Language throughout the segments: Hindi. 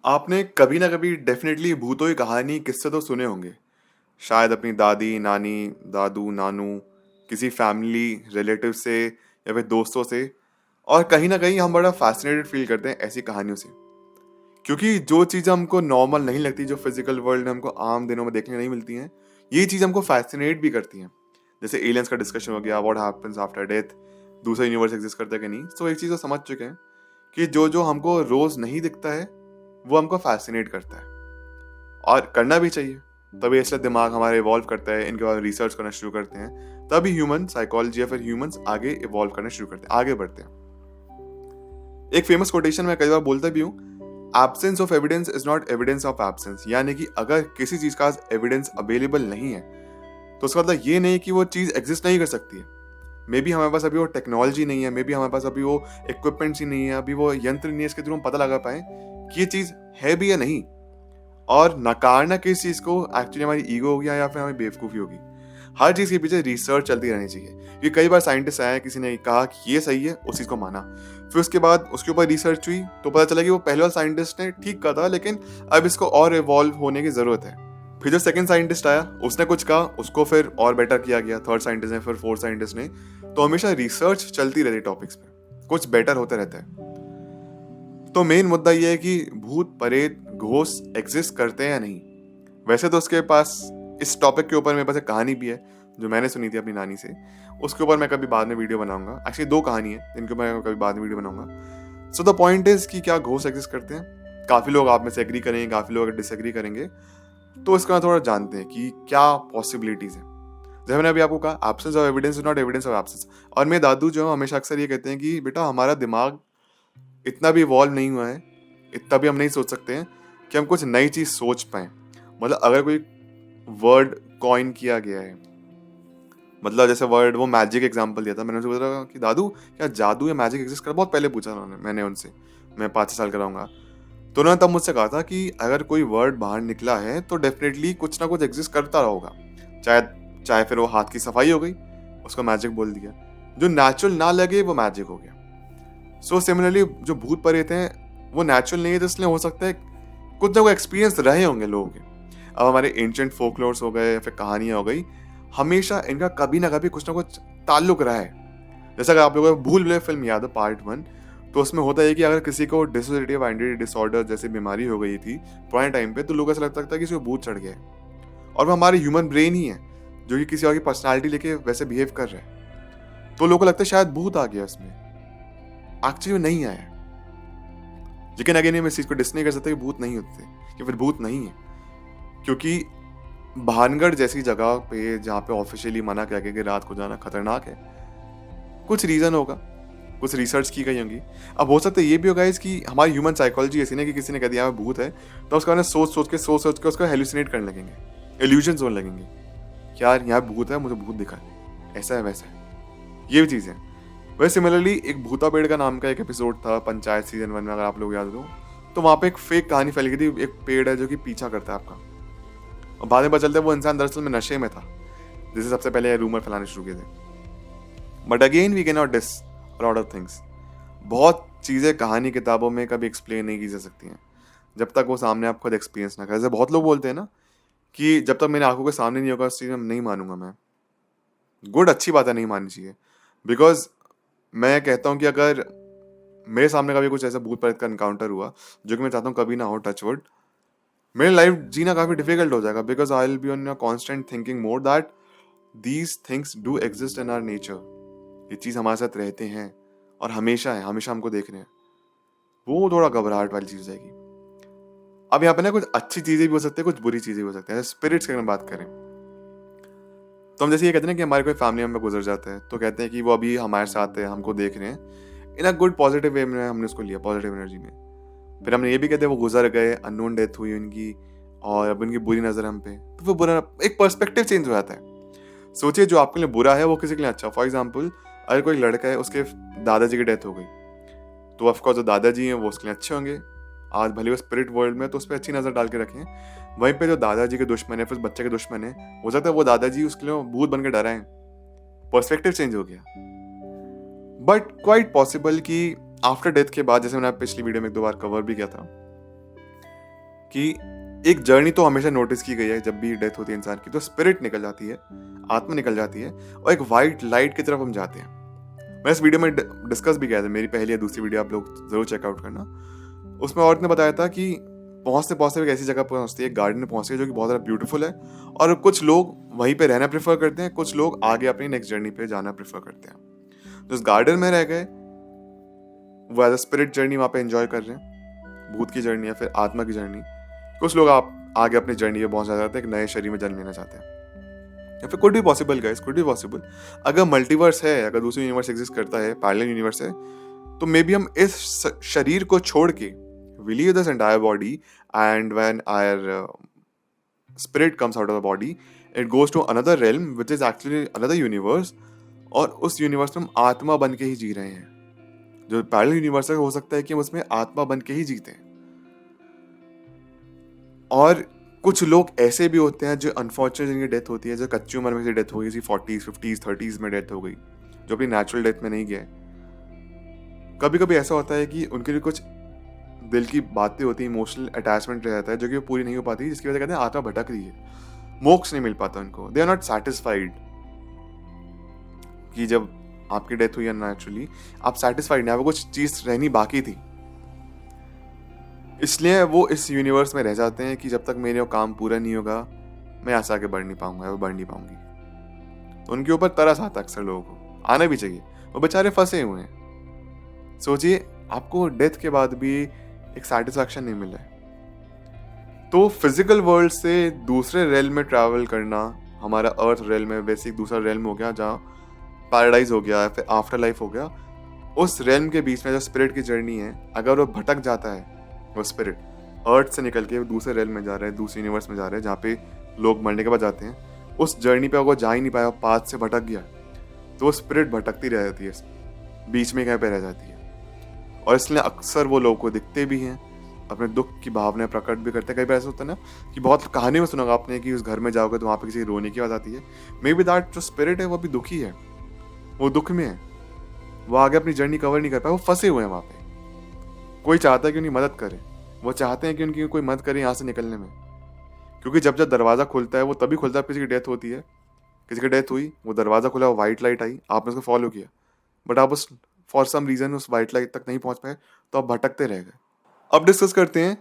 आपने कभी ना कभी डेफिनेटली भूतों की कहानी किस्से तो सुने होंगे। शायद अपनी दादी, नानी, दादू, नानू, किसी फैमिली रिलेटिव से या फिर दोस्तों से। और कहीं ना कहीं हम बड़ा फैसिनेटेड फील करते हैं ऐसी कहानियों से, क्योंकि जो चीज़ हमको नॉर्मल नहीं लगती, जो फिजिकल वर्ल्ड में हमको आम दिनों में देखने नहीं मिलती हैं, ये चीज़ हमको फैसिनेट भी करती हैं। जैसे एलियंस का डिस्कशन हो गया, व्हाट हैपेंस आफ्टर डेथ, दूसरा यूनिवर्स एग्जिस्ट करता है कि नहीं। सो एक चीज़ तो समझ चुके हैं कि जो जो हमको रोज नहीं दिखता है वो हमको फैसिनेट करता है, और करना भी चाहिए। तभी ऐसा दिमाग हमारा इवॉल्व करता है, इनके बाद रिसर्च करना शुरू करते हैं, तभी ह्यूमन साइकोलॉजी या फिर ह्यूमंस आगे इवॉल्व करना शुरू करते हैं, आगे बढ़ते हैं। एक फेमस कोटेशन मैं कई बार बोलता भी हूँ, absence of evidence is not evidence of absence. यानी कि अगर किसी चीज का एविडेंस अवेलेबल नहीं है तो उसका मतलब ये नहीं कि वो चीज एग्जिस्ट नहीं कर सकती है। मे बी हमारे पास अभी वो टेक्नोलॉजी नहीं है, मे बी हमारे पास अभी वो इक्विपमेंट्स ही नहीं है, अभी वो यंत्र नहीं है इसके थ्रू हम पता लगा पाए कि ये चीज है भी या नहीं। और नकारना किस चीज को एक्चुअली हमारी ईगो होगी या फिर हमारी बेवकूफ़ी होगी। हर चीज के पीछे रिसर्च चलती रहनी चाहिए, क्योंकि कई बार साइंटिस्ट आए, किसी ने कहा कि ये सही है, उस चीज को माना, फिर उसके बाद उसके ऊपर रिसर्च हुई तो पता चला कि वो पहले वाला साइंटिस्ट ने ठीक कहा था, लेकिन अब इसको और इवॉल्व होने की जरूरत है। फिर जो सेकंड साइंटिस्ट आया उसने कुछ कहा, उसको फिर और बेटर किया गया, थर्ड साइंटिस्ट ने, फिर फोर्थ साइंटिस्ट ने। तो हमेशा रिसर्च चलती रहती है टॉपिक्स पे, कुछ बेटर होता रहता है। तो मेन मुद्दा ये है कि भूत प्रेत घोस्ट एग्जिस्ट करते हैं या नहीं। वैसे तो उसके पास इस टॉपिक के ऊपर मेरे पास एक कहानी भी है जो मैंने सुनी थी अपनी नानी से। उसके ऊपर मैं कभी बाद में वीडियो बनाऊंगा। एक्चुअली दो कहानी है जिनके ऊपर मैं कभी बाद में वीडियो बनाऊंगा। सो द पॉइंट इज कि क्या घोस्ट एग्जिस्ट करते हैं। काफ़ी लोग आप में से एग्री करेंगे, काफ़ी लोग डिसएग्री करेंगे। तो इसका थोड़ा जानते हैं कि क्या पॉसिबिलिटीज़ है। जैसे मैंने अभी आपको कहा, absence of evidence is not evidence of absence. और मेरे दादू जो है हमेशा अक्सर ये कहते हैं कि बेटा हमारा दिमाग इतना भी इवॉल्व नहीं हुआ है, इतना भी हम नहीं सोच सकते हैं कि हम कुछ नई चीज़ सोच पाएँ। मतलब अगर कोई वर्ड कॉइन किया गया है, मतलब जैसे वर्ड, वो मैजिक एग्जांपल दिया था, मैंने उनसे पूछा कि दादू क्या जादू या मैजिक एग्जिस्ट करता, बहुत पहले पूछा उन्होंने, मैंने उनसे, मैं 5-6 साल का रहूँगा। तो उन्होंने तब मुझसे कहा था कि अगर कोई वर्ड बाहर निकला है तो डेफिनेटली कुछ ना कुछ एग्जिस्ट करता होगा। चाहे चाहे फिर वो हाथ की सफाई हो गई, उसको मैजिक बोल दिया। जो नेचुरल ना लगे वो मैजिक हो गया। सो सिमिलरली जो भूत प्रेत हैं वो नेचुरल नहीं है, तो इसलिए हो सकता है कुछ ना कुछ एक्सपीरियंस रहे होंगे लोगों के। अब हमारे एंशिएंट फोकलोर्स हो गए या फिर कहानियाँ हो गई, हमेशा इनका कभी ना कभी कुछ ना कुछ ताल्लुक रहा है। जैसा कि आप लोगों को भूल भुलैया फिल्म याद है पार्ट 1, तो उसमें होता है कि अगर किसी को डिसोसिएटिव आइडेंटिटी डिसऑर्डर जैसी बीमारी हो गई थी पुराने टाइम पे, तो लोगों को ऐसा लगता था कि किसी को भूत चढ़ गया है, और वो हमारे ह्यूमन ब्रेन ही है जो कि किसी और की पर्सनालिटी लेके वैसे बिहेव कर रहा है। तो लोगों को लगता है शायद भूत आ गया उसमें, एक्चुअली नहीं आया। लेकिन अगेन हम इस चीज को डिस नहीं कर सकते कि भूत नहीं होते या फिर भूत नहीं है, क्योंकि भानगढ़ जैसी जगह पे जहाँ पे ऑफिशियली मना किया गया कि रात को जाना खतरनाक है, कुछ रीजन होगा, कुछ रिसर्च की गई होंगी। अब हो सकता है ये भी होगा कि हमारी ह्यूमन साइकोलॉजी ऐसी ना कि किसी ने कह दिया यहाँ भूत है, तो उसका सोच के उसको हेलुसिनेट करने लगेंगे, इल्यूजन्स होने लगेंगे कि यार यहाँ भूत है, मुझे भूत दिखा है, ऐसा है वैसा है। ये भी चीज़ है। वैसे सिमिलरली एक भूता पेड़ का नाम का एक एपिसोड था पंचायत सीजन 1 में, अगर आप लोग याद हो, तो वहाँ पे एक फेक कहानी फैल गई थी। एक पेड़ है जो कि पीछा करता है आपका, और बाद में पता चलता है वो इंसान दरअसल में नशे में था, जिसे सबसे पहले रूमर फैलाने शुरू किए थे। But again we can not this lot of things. बहुत चीज़ें कहानी किताबों में कभी एक्सप्लेन नहीं की जा सकती हैं जब तक वो सामने आप खुद एक्सपीरियंस ना करें। जैसे बहुत लोग बोलते हैं ना कि जब तक मेरी आंखों के सामने नहीं होगा उस चीज़ में नहीं मानूंगा मैं। गुड, अच्छी बात है, नहीं माननी चाहिए। बिकॉज मैं कहता हूँ कि अगर मेरे सामने कभी कुछ ऐसा भूत प्रेत का इनकाउंटर हुआ, जो कि मैं चाहता हूँ कभी ना हो, टच वुड, मेरी लाइफ जीना काफ़ी डिफिकल्ट हो जाएगा। Because I will be on your constant thinking mode that these things do exist in our nature. ये चीज़ हमारे साथ रहते हैं और हमेशा है, हमेशा हमको देख रहे हैं। वो थोड़ा घबराहट वाली चीज़ जाएगी। अब यहाँ पे ना कुछ अच्छी चीज़ें भी हो सकती है, कुछ बुरी चीज़ें भी हो सकती हैं। स्पिरिट्स की अगर बात करें तो हम जैसे ये कहते हैं ना कि हमारे कोई फैमिली मेंबर गुजर जाता है, तो कहते हैं कि वो अभी हमारे साथ है, हमको देख रहे हैं, इन अ गुड पॉजिटिव वे में हमने उसको लिया, पॉजिटिव एनर्जी में। फिर हमने ये भी कहते हैं वो गुजर गए, अननोन डेथ हुई उनकी, और अब उनकी बुरी नज़र हम पे, तो वो बुरा, एक पर्सपेक्टिव चेंज हो जाता है। सोचिए जो आपके लिए बुरा है वो किसी के लिए अच्छा। फॉर एग्जाम्पल अगर कोई लड़का है, उसके दादाजी की डेथ हो गई, तो ऑफकोर्स जो दादाजी हैं वो उसके लिए अच्छे होंगे। आज भले वो स्पिरिट वर्ल्ड में, तो उस पर अच्छी नज़र डाल के रखें। वहीं पे जो दादाजी के दुश्मन है, फिर बच्चे के दुश्मन है, हो सकता है वो दादाजी उसके लिए भूत बन के डराएं। पर्सपेक्टिव चेंज हो गया। बट क्वाइट पॉसिबल कि आफ्टर डेथ के बाद, जैसे मैंने पिछली वीडियो में 1-2 बार कवर भी किया था, कि एक जर्नी तो हमेशा नोटिस की गई है, जब भी डेथ होती है इंसान की तो स्पिरिट निकल जाती है, आत्मा निकल जाती है और एक वाइट लाइट की तरफ हम जाते हैं। मैं इस वीडियो में डिस्कस भी किया था, मेरी पहली या दूसरी वीडियो आप लोग जरूर चेकआउट करना। उसमें औरत ने बताया था कि पहुंचते पहुंचते एक ऐसी जगह पहुंचती है, गार्डन में पहुंचती है जो कि बहुत ज़्यादा ब्यूटीफुल है, और कुछ लोग वहीं पे रहना प्रेफर करते हैं, कुछ लोग आगे अपनी नेक्स्ट जर्नी पे जाना प्रेफर करते हैं। तो उस गार्डन में रह गए, वो एज अ स्पिरिट जर्नी वहाँ पे एंजॉय कर रहे हैं, भूत की जर्नी या फिर आत्मा की जर्नी। कुछ लोग आप आगे अपनी जर्नी पे पहुंचना चाहते हैं, एक नए शरीर में जन्म लेना चाहते हैं, या फिर कुड भी पॉसिबल गाइस, कुड भी पॉसिबल। अगर मल्टीवर्स है, अगर दूसरी यूनिवर्स एग्जिस्ट करता है, पैरेलल यूनिवर्स है, तो मे बी हम इस शरीर को छोड़ के we leave this entire body, and when our spirit comes out of the body, it goes to another realm which is actually another universe, और उस यूनिवर्स में हम आत्मा बन के ही जी रहे हैं। जो पैरेलल यूनिवर्स है, हो सकता है कि हम उसमें आत्मा बन के ही जीते हैं। और कुछ लोग ऐसे भी होते हैं जो अनफॉर्चुनेट जिनकी डेथ होती है, जो कच्ची उम्र में से डेथ हो गई, 40s 50s 30s में डेथ हो गई, जो अपनी नेचुरल डेथ में नहीं गए। कभी कभी ऐसा होता है कि उनके लिए कुछ दिल की बातें होती है, इमोशनल अटैचमेंट रह जाता है जो कि वो पूरी नहीं हो पाती, जिसकी वजह कहते हैं आत्मा भटक रही है, मोक्ष नहीं मिल पाता उनको, दे आर नॉट सेटिस्फाइड। कि जब आपकी डेथ हुई है नेचुरली, आप सेटिस्फाइड नहीं, वो कुछ चीज रहनी बाकी थी, इसलिए वो इस यूनिवर्स में रह जाते हैं कि जब तक मेरे वो काम पूरा नहीं होगा, मैं यहाँ से आगे बढ़ नहीं पाऊंगा, वो बढ़ नहीं पाऊंगी। तो उनके ऊपर तरस आता है अक्सर लोगों को, आना भी चाहिए, वो बेचारे फंसे हुए हैं। सोचिए, आपको डेथ के बाद भी एक सेटिस्फैक्शन नहीं मिला है। तो फिजिकल वर्ल्ड से दूसरे रेल में ट्रैवल करना, हमारा अर्थ रेल में बेसिक दूसरा रेल हो गया, जहाँ पैराडाइज हो गया, फिर आफ्टर लाइफ हो गया, उस रेल के बीच में जो स्पिरिट की जर्नी है, अगर वो भटक जाता है, वो स्पिरिट अर्थ से निकल के दूसरे रेल में जा रहे हैं, दूसरे यूनिवर्स में जा रहे हैं, जहाँ पे लोग मरने के बाद जाते हैं, उस जर्नी पे अगर जा ही नहीं पाया, पाथ से भटक गया, तो वो स्पिरिट भटकती रह जाती है, बीच में कहीं पे रह जाती है। और इसलिए अक्सर वो लोगों को दिखते भी हैं, अपने दुख की भावनाएं प्रकट भी करते हैं। कई बार ऐसा होता है ना कि बहुत कहानी में सुना होगा आपने कि उस घर में जाओगे तो वहाँ पे किसी रोने की आवाज़ आती है, मे बी दैट जो स्पिरिट है वो भी दुखी है, वो दुख में है, वो आगे अपनी जर्नी कवर नहीं कर पाए, वो फंसे हुए हैं वहाँ पे। कोई चाहता है कि उनकी मदद करे, वो चाहते हैं कि उनकी कोई मदद करे यहाँ से निकलने में, क्योंकि जब जब दरवाज़ा खुलता है वो तभी खुलता है, किसी की डेथ होती है, किसी की डेथ हुई, वो दरवाज़ा खुला, वो वाइट लाइट आई, आपने उसको फॉलो किया, बट आप उस फॉर सम रीज़न उस वाइट लाइट तक नहीं पहुंच पाए, तो आप भटकते रह गए। अब डिस्कस करते हैं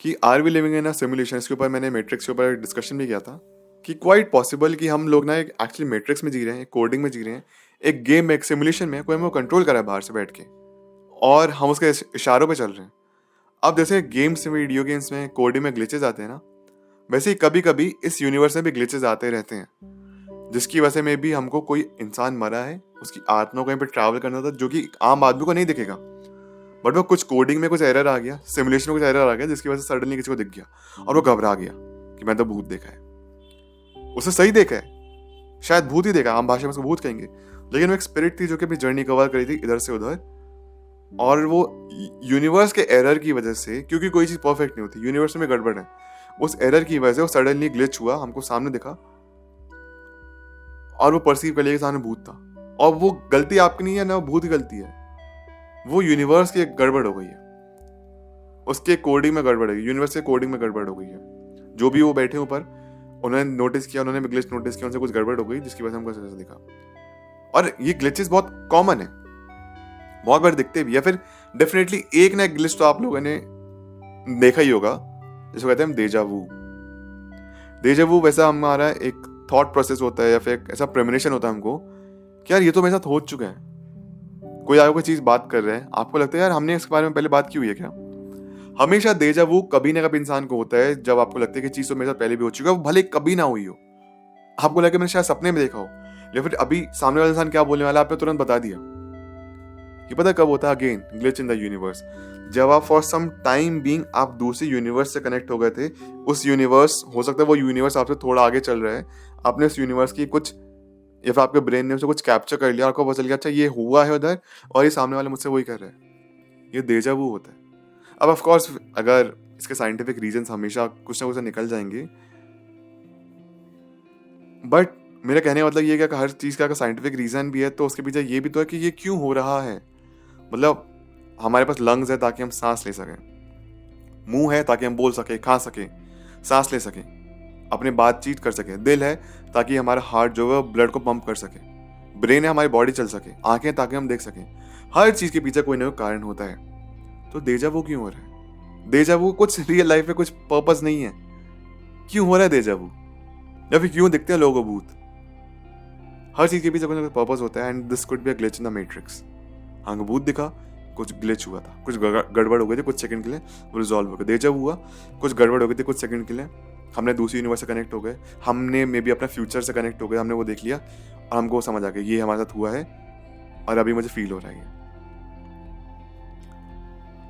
कि are we living in a simulation. इसके ऊपर मैंने मैट्रिक्स के ऊपर डिस्कशन भी किया था कि क्वाइट पॉसिबल कि हम लोग ना एक एक्चुअली मैट्रिक्स में जी रहे हैं, कोडिंग में जी रहे हैं, एक गेम में, एक सिमुलेशन में, कोई हमें कंट्रोल करा है बाहर से बैठ के, और हम उसके इशारों पे चल रहे हैं। अब जैसे गेम्स में, वीडियो गेम्स में कोडिंग में ग्लिचेस आते हैं ना, वैसे ही कभी कभी इस यूनिवर्स में भी ग्लिचेस आते रहते हैं, जिसकी वजह में भी हमको कोई इंसान मरा है, उसकी आत्मा को कहीं पे ट्रैवल करना था, जो कि आम आदमी को नहीं दिखेगा, बट वो कुछ कोडिंग में कुछ एरर आ गया, सिमुलेशन में कुछ एरर आ गया, जिसकी वजह से सडनली किसी को दिख गया और वो घबरा गया कि मैं तो भूत देखा है। उसने सही देखा है, शायद भूत ही देखा, आम भाषा में उसको भूत कहेंगे, लेकिन वो एक स्पिरिट थी जो कि अपनी जर्नी कवर करी थी इधर से उधर, और वो यूनिवर्स के एरर की वजह से, क्योंकि कोई चीज परफेक्ट नहीं होती, यूनिवर्स में गड़बड़ है, उस एरर की वजह से वो सडनली ग्लिच हुआ, हमको सामने दिखा, और वो परसीव कर लिया कि सामने भूत था। और वो गलती आपकी नहीं है ना, वो भूत की गलती है, वो यूनिवर्स की एक गड़बड़ हो गई है, उसके कोडिंग में गड़बड़ है, यूनिवर्स के कोडिंग में गड़बड़ हो गई है। जो भी वो बैठे ऊपर, उन्होंने नोटिस किया, उन्होंने ग्लिच नोटिस किया, उनसे कुछ गड़बड़ हो गई, जिसकी वजह से हमको ऐसा दिखा। और ये ग्लिचेस बहुत कॉमन है, बहुत बार दिखते भी, या फिर डेफिनेटली एक ना एक ग्लिच तो आप लोगों ने देखा ही होगा, जिसको कहते हैं हम डेजा वू। डेजा वू वैसा हमारा एक थॉट प्रोसेस होता है, या फिर ऐसा प्रेमोनिशन होता है हमको कि यार ये तो मेरे साथ हो चुका है। कोई आगे कोई चीज बात कर रहा है, आपको लगता है यार हमने इसके बारे में पहले बात की हुई है क्या। हमेशा डेजा वू कभी ना कभी इंसान को होता है, जब आपको लगता है कि चीज तो मेरे साथ पहले भी हो चुका है, वो भले कभी ना हुई हो, आपको लगे मैंने शायद सपने में देखा हो, या फिर अभी सामने वाला इंसान क्या बोलने वाला आपने तुरंत बता दिया। ये पता कब होता है? Again glitch in the universe, जब आप फॉर सम टाइम बीइंग आप दूसरे यूनिवर्स से कनेक्ट हो गए थे। उस यूनिवर्स, हो सकता है वो यूनिवर्स आपसे थोड़ा आगे चल रहा है, आपने उस यूनिवर्स की कुछ, या फिर आपके ब्रेन ने उसे कुछ कैप्चर कर लिया, आपको पता चल गया अच्छा ये हुआ है उधर, और ये सामने वाले मुझसे वही कर रहे हैं। ये डेजा वू होता है। अब ऑफ कोर्स अगर इसके साइंटिफिक रीजंस हमेशा कुछ ना कुछ निकल जाएंगे, बट मेरा कहने का मतलब ये है कि हर चीज का साइंटिफिक रीजन भी है, तो उसके पीछे ये भी तो है कि ये क्यों हो रहा है। मतलब हमारे पास लंग्स है ताकि हम सांस ले सकें, मुंह है ताकि हम बोल सकें, खा सकें, सांस ले सकें, अपने बातचीत कर सकें। दिल है ताकि हमारा हार्ट जो है ब्लड को पंप कर सके। ब्रेन है हमारी बॉडी चल सके। आंखें ताकि हम देख सकें। हर चीज के पीछे कोई ना कोई कारण होता है। तो डेजा वू क्यों हो रहा है? डेजा वू कुछ रियल लाइफ में कुछ पर्पस नहीं है। क्यों हो रहा है डेजा वू? या फिर क्यों दिखते हैं लोगों को भूत? हर चीज के पीछे कोई ना कोई पर्पस होता है and this could be a glitch in the matrix. हमको भूत दिखा, कुछ ग्लिच हुआ था, कुछ गड़बड़ हो गई थी कुछ सेकंड के लिए, वो रिजॉल्व हो गया। डेजा वू हुआ, कुछ गड़बड़ हो गई थी कुछ सेकंड के लिए, हमने दूसरी यूनिवर्स से कनेक्ट हो गए, हमने मे बी अपना फ्यूचर से कनेक्ट हो गए, हमने वो देख लिया और हमको समझ आ गया ये हमारे साथ हुआ है और अभी मुझे फील हो रहा है।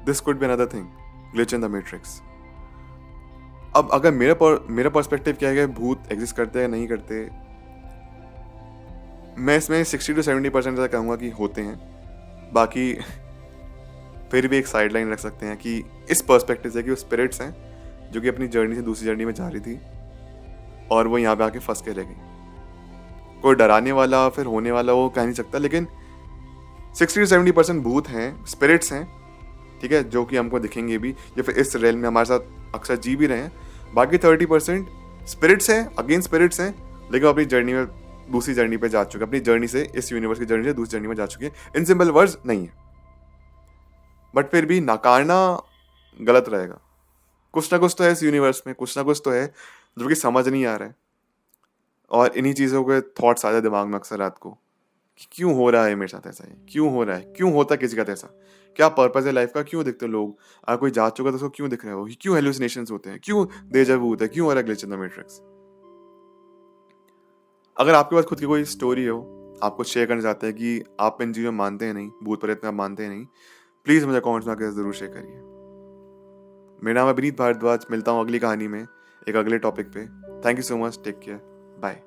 This could be another thing, glitch in the matrix. अब अगर मेरा पर्सपेक्टिव क्या है कि भूत एग्जिस्ट करते हैं नहीं करते, मैं इसमें 60 to 70% ऐसा कहूँगा कि होते हैं। बाकी फिर भी एक साइड लाइन रख सकते हैं कि इस पर्सपेक्टिव से कि वो स्पिरिट्स हैं जो कि अपनी जर्नी से दूसरी जर्नी में जा रही थी और वो यहाँ पे आके फंस के रह गई। कोई डराने वाला फिर होने वाला वो कह नहीं सकता, लेकिन 60 to 70% भूत हैं, स्पिरिट्स हैं, ठीक है, जो कि हमको दिखेंगे भी या फिर इस रेल में हमारे साथ अक्सर जी भी रहे हैं। बाकी 30% स्पिरिट्स हैं, अगेन स्पिरिट्स हैं, लेकिन अपनी जर्नी में दूसरी जर्नी पे जा चुके, अपनी जर्नी से, इस यूनिवर्स की जर्नी से दूसरी जर्नी में जा चुके हैं। इन सिंपल वर्ड्स नहीं है, बट फिर भी नकारना गलत रहेगा। कुछ ना कुछ तो है इस यूनिवर्स में, कुछ ना कुछ तो है जो कि समझ नहीं आ रहा है। और इन्हीं चीज़ों के थॉट्स आ जाए दिमाग में अक्सर रात को कि क्यों हो रहा है मेरे साथ ऐसा, क्यों हो रहा है, क्यों होता किसी का ऐसा, क्या पर्पस है लाइफ का, क्यों दिखते लोग, अगर कोई जा चुका तो उसको क्यों दिख रहा है, वो क्यों हेलुसिनेशंस होते हैं, क्यों डेजा वू होता है, क्यों हो रहा है ग्लिच इन द मैट्रिक्स। अगर आपके पास खुद की कोई स्टोरी हो, आप कुछ शेयर करना चाहते हैं कि आप इन चीज़ों में मानते हैं नहीं, भूत प्रेत में आप मानते हैं नहीं, प्लीज़ मुझे कमेंट्स में आकर ज़रूर शेयर करिए। मेरा नाम है विनीत भारद्वाज, मिलता हूँ अगली कहानी में एक अगले टॉपिक पे। Thank you so much, take care, bye.